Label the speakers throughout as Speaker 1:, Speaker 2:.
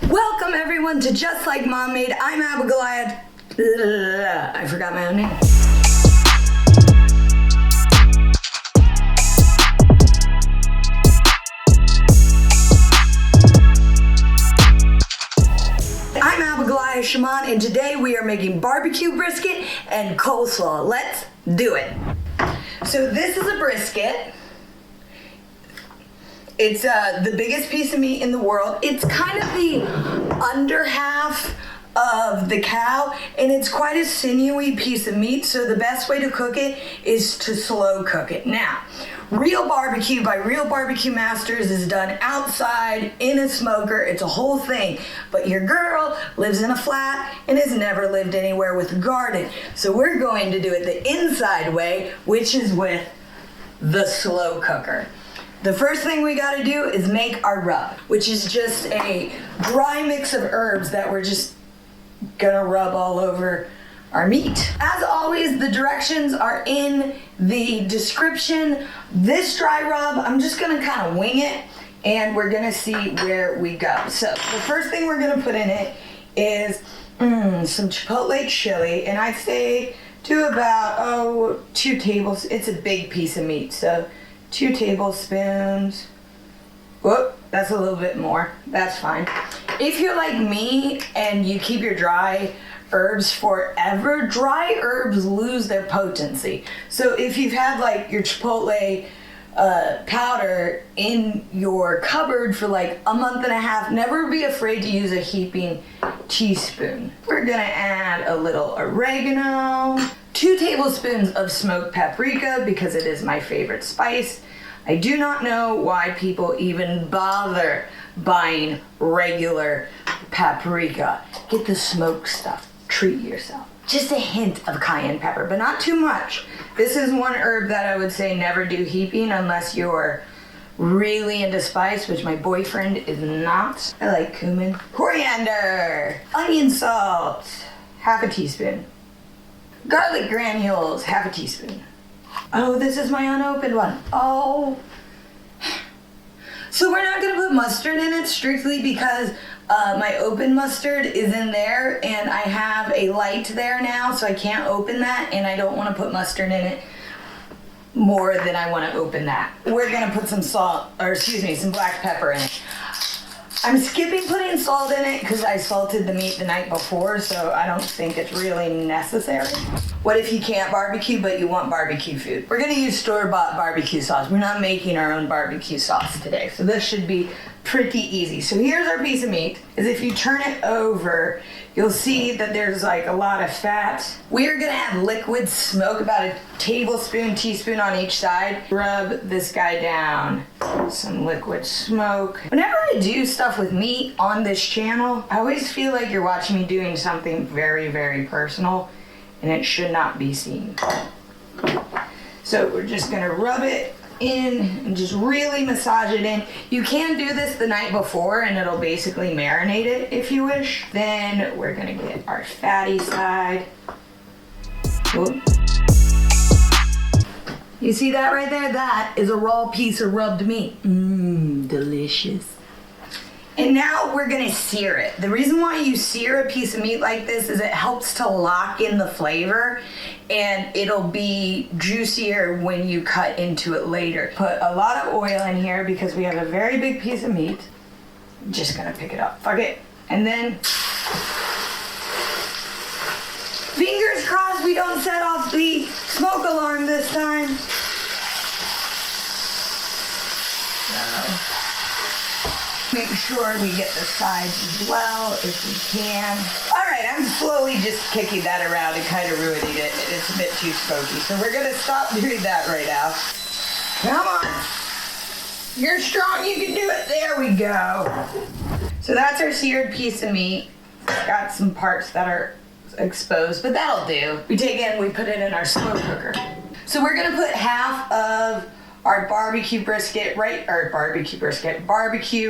Speaker 1: Welcome everyone to Just Like Mom Made. I'm Abigoliah. I forgot my own name. I'm Abigoliah Schamaun, and today we are making barbecue brisket and coleslaw. Let's do it. So this is a brisket. It's the biggest piece of meat in the world. It's kind of the under half of the cow, and it's quite a sinewy piece of meat, so the best way to cook it is to slow cook it. Now, real barbecue by Real Barbecue Masters is done outside in a smoker. It's a whole thing, but your girl lives in a flat and has never lived anywhere with a garden. So we're going to do it the inside way, which is with the slow cooker. The first thing we gotta do is make our rub, which is just a dry mix of herbs that we're just gonna rub all over our meat. As always, the directions are in the description. This dry rub, I'm just gonna kind of wing it, and we're gonna see where we go. So the first thing we're gonna put in it is some chipotle chili, and I'd say to about 2 tablespoons. It's a big piece of meat, so 2 tablespoons. Whoop, that's a little bit more. That's fine. If you're like me and you keep your dry herbs forever, dry herbs lose their potency. So if you've had like your chipotle powder in your cupboard for like a month and a half, never be afraid to use a heaping teaspoon. We're gonna add a little oregano, 2 tablespoons of smoked paprika because it is my favorite spice. I do not know why people even bother buying regular paprika. Get the smoked stuff, treat yourself. Just a hint of cayenne pepper, but not too much. This is one herb that I would say never do heaping unless you're really into spice, which my boyfriend is not. I like cumin. Coriander, onion salt, half a teaspoon. Garlic granules, half a teaspoon. Oh, this is my unopened one. Oh. So we're not gonna put mustard in it strictly because my open mustard is in there, and I have a light there now, so I can't open that, and I don't wanna put mustard in it more than I wanna open that. We're gonna put some some black pepper in it. I'm skipping putting salt in it because I salted the meat the night before, so I don't think it's really necessary. What if you can't barbecue but you want barbecue food? We're gonna use store-bought barbecue sauce. We're not making our own barbecue sauce today, so this should be pretty easy. So here's our piece of meat. If you turn it over, you'll see that there's like a lot of fat. We're gonna add liquid smoke, about a teaspoon on each side. Rub this guy down. Some liquid smoke. Whenever I do stuff with meat on this channel, I always feel like you're watching me doing something very, very personal, and it should not be seen. So we're just gonna rub it in and just really massage it in. You can do this the night before and it'll basically marinate it if you wish. Then we're gonna get our fatty side. Whoop. You see that right there? That is a raw piece of rubbed meat. Delicious. And now we're gonna sear it. The reason why you sear a piece of meat like this is it helps to lock in the flavor, and it'll be juicier when you cut into it later. Put a lot of oil in here because we have a very big piece of meat. I'm just gonna pick it up, fuck it. And then, fingers crossed we don't set off the smoke alarm this time. Make sure we get the sides as well if we can. All right, I'm slowly just kicking that around and kind of ruining it. It's a bit too smoky, so we're gonna stop doing that right now. Come on. You're strong, you can do it. There we go. So that's our seared piece of meat. It's got some parts that are exposed, but that'll do. We take it and we put it in our slow cooker. So we're gonna put half of our barbecue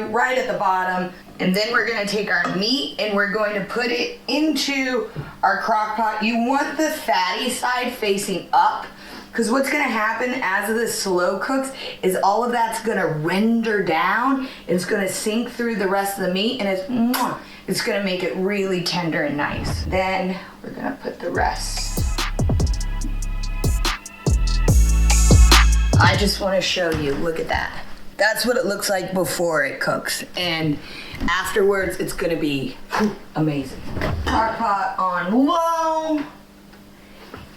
Speaker 1: right at the bottom, and then we're gonna take our meat and we're going to put it into our crock pot. You want the fatty side facing up Because what's gonna happen as this slow cooks is all of that's gonna render down. It's gonna sink through the rest of the meat, and it's gonna make it really tender and nice. Then we're gonna put the rest. I just wanna show you, look at that. That's what it looks like before it cooks. And afterwards, it's gonna be amazing. Crock pot on low.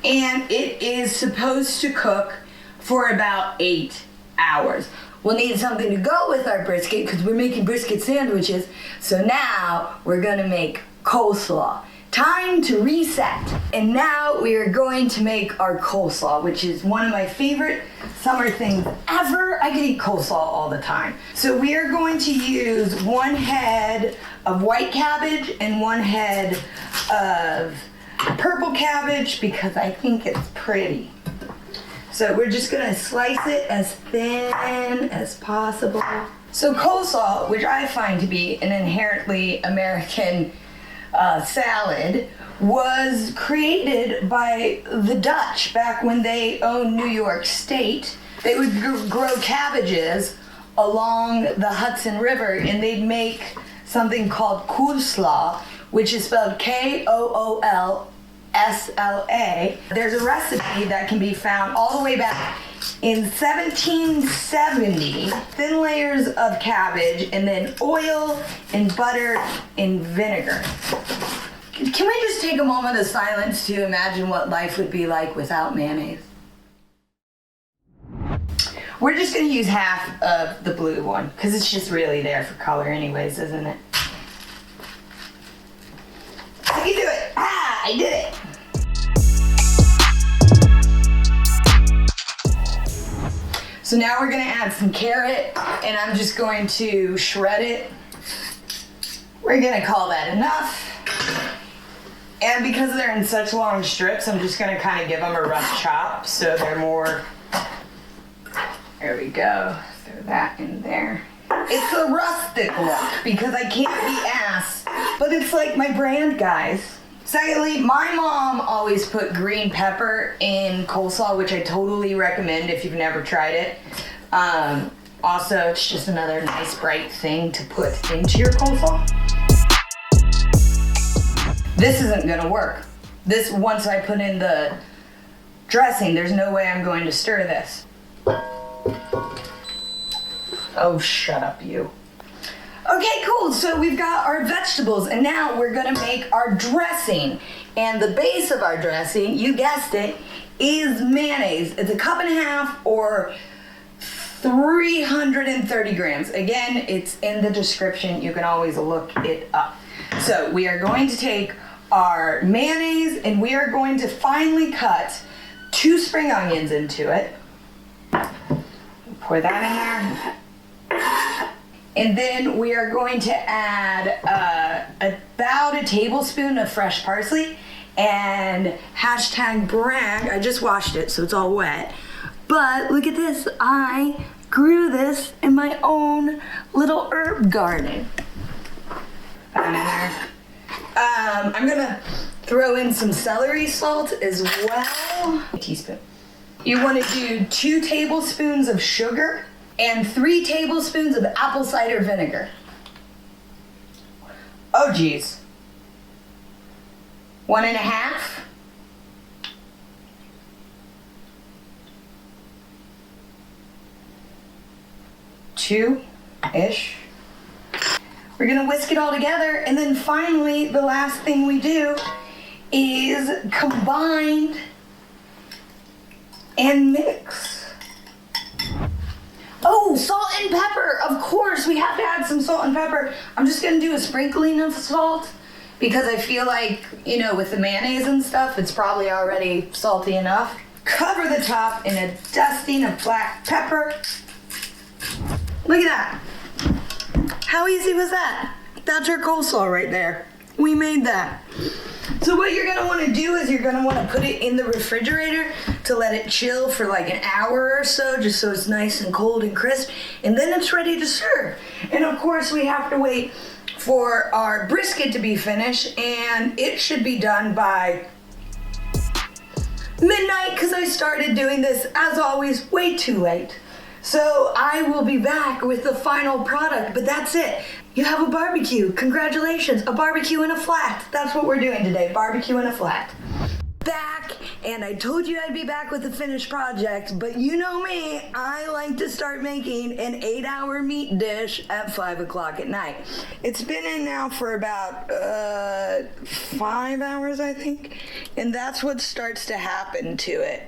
Speaker 1: And it is supposed to cook for about 8 hours. We'll need something to go with our brisket because we're making brisket sandwiches. So now we're gonna make coleslaw. Time to reset. And now we are going to make our coleslaw, which is one of my favorite summer things ever. I could eat coleslaw all the time. So we are going to use 1 head of white cabbage and 1 head of purple cabbage because I think it's pretty. So we're just gonna slice it as thin as possible. So coleslaw, which I find to be an inherently American salad, was created by the Dutch back when they owned New York State. They would grow cabbages along the Hudson River, and they'd make something called coleslaw, which is spelled Koolsla. There's a recipe that can be found all the way back in 1770. Thin layers of cabbage, and then oil and butter and vinegar. Can we just take a moment of silence to imagine what life would be like without mayonnaise? We're just gonna use half of the blue one because it's just really there for color anyways, isn't it? I can do it. I did it. So now we're gonna add some carrot, and I'm just going to shred it. We're gonna call that enough. And because they're in such long strips, I'm just gonna kind of give them a rough chop so they're more, there we go, throw that in there. It's a rustic look because I can't be asked, but it's like my brand, guys. Secondly, my mom always put green pepper in coleslaw, which I totally recommend if you've never tried it. Also, it's just another nice bright thing to put into your coleslaw. This isn't gonna work. This, once I put in the dressing, there's no way I'm going to stir this. Oh, shut up, you. Okay, cool, so we've got our vegetables, and now we're gonna make our dressing. And the base of our dressing, you guessed it, is mayonnaise. It's 1.5 cups or 330 grams. Again, it's in the description. You can always look it up. So we are going to take our mayonnaise, and we are going to finely cut 2 spring onions into it. Pour that in there. And then we are going to add about a tablespoon of fresh parsley and #brag. I just washed it, so it's all wet. But look at this. I grew this in my own little herb garden. I'm gonna throw in some celery salt as well. A teaspoon. You want to do 2 tablespoons of sugar and 3 tablespoons of apple cider vinegar. Oh geez. 1.5. Two-ish. We're gonna whisk it all together, and then finally, the last thing we do is combine and mix. Oh, salt and pepper. Of course, we have to add some salt and pepper. I'm just gonna do a sprinkling of salt because I feel like, you know, with the mayonnaise and stuff, it's probably already salty enough. Cover the top in a dusting of black pepper. Look at that. How easy was that? That's our coleslaw right there. We made that. So what you're gonna wanna do is you're gonna wanna put it in the refrigerator to let it chill for like an hour or so, just so it's nice and cold and crisp, and then it's ready to serve. And of course we have to wait for our brisket to be finished, and it should be done by midnight because I started doing this, as always, way too late. So I will be back with the final product, but that's it. You have a barbecue. Congratulations. A barbecue in a flat. That's what we're doing today. Barbecue in a flat. Back, and I told you I'd be back with the finished project, but you know me, I like to start making an 8-hour meat dish at 5 o'clock at night. It's been in now for about 5 hours, I think, and that's what starts to happen to it.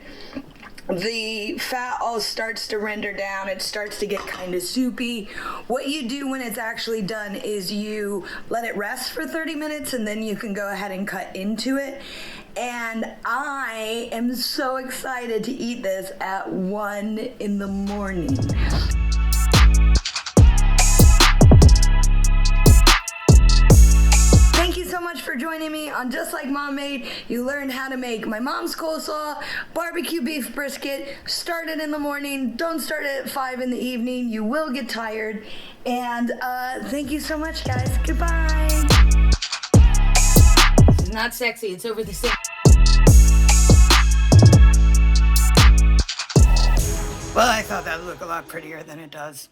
Speaker 1: The fat all starts to render down. It starts to get kind of soupy. What you do when it's actually done is you let it rest for 30 minutes and then you can go ahead and cut into it. And I am so excited to eat this at 1 in the morning. Thank you so much for joining me on Just Like Mom Made. You learned how to make my mom's coleslaw, barbecue beef brisket. Start it in the morning. Don't start it at 5 in the evening. You will get tired. And thank you so much, guys. Goodbye.
Speaker 2: It's not sexy. It's over the sink.
Speaker 3: Well, I thought that would look a lot prettier than it does.